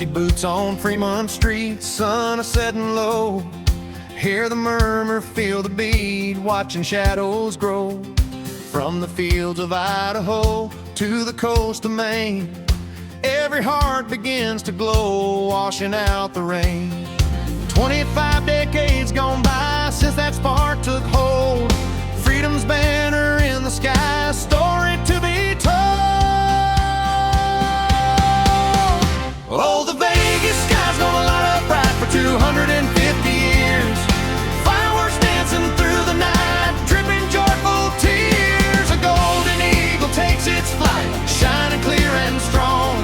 rusty boots on Fremont Street, sun a setting low. Hear the murmur, feel the beat, watching shadows grow. From the fields of Idaho to the coast of Maine, every heart begins to glow, washing out the rain. 25 decades gone by since that spark took hold. Freedom's banner in the sky, story to be told. Oh, the Vegas sky's gonna light up bright for 250 years. Fireworks dancing through the night, dripping joyful tears. A golden eagle takes its flight, shining clear and strong.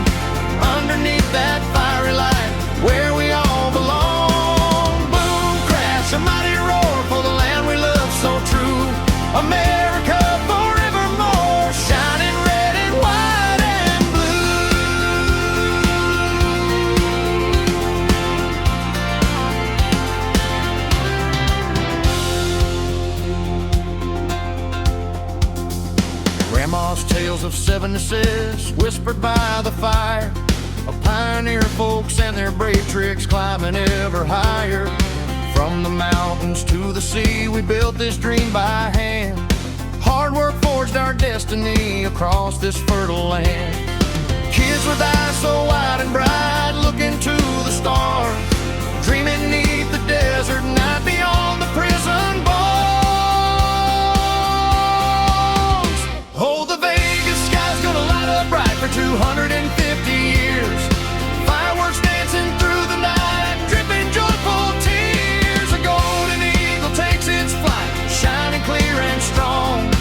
Underneath that fiery light, where we all belong. Boom, crash, a mighty roar for the land we love so true. America forevermore, shining red and white and blue. Grandma's tales of '76, whispered by the fire, of pioneer folks and their brave tricks climbing ever higher. From the mountains to the sea, we built this dream by hand. Hard work forged our destiny across this fertile land. Kids with eyes so wide and bright, looking to the stars, dreaming neath the desert night beyond the prison bars. Oh, the Vegas sky's gonna light up bright for 250 years. Fireworks dancing through the night, dripping joyful tears. A golden eagle takes its flight, shining clear and strong.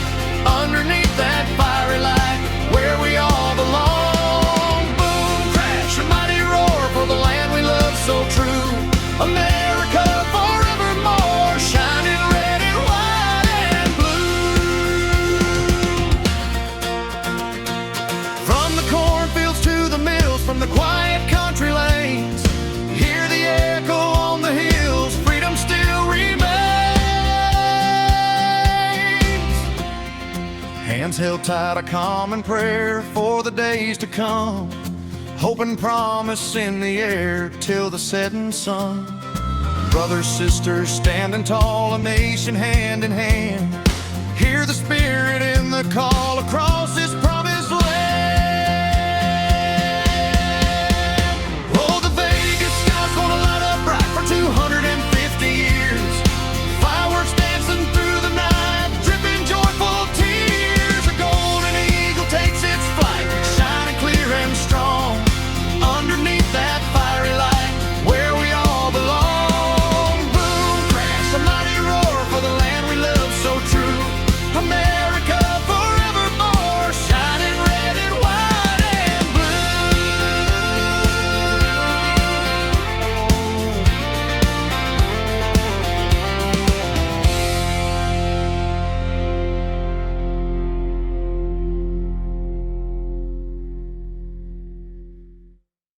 Underneath that fiery light, where we all belong. Boom, crash, a mighty roar for the land we love so true. America forevermore, shining red and white and blue. From the cornfields to the mills, from the quiet country lanes, hear the echo on the hills, freedom still remains. Hands held tight, a common prayer for the days to come. Hope and promise in the air till the setting sun. Brothers, sisters, standing tall, a nation hand in hand.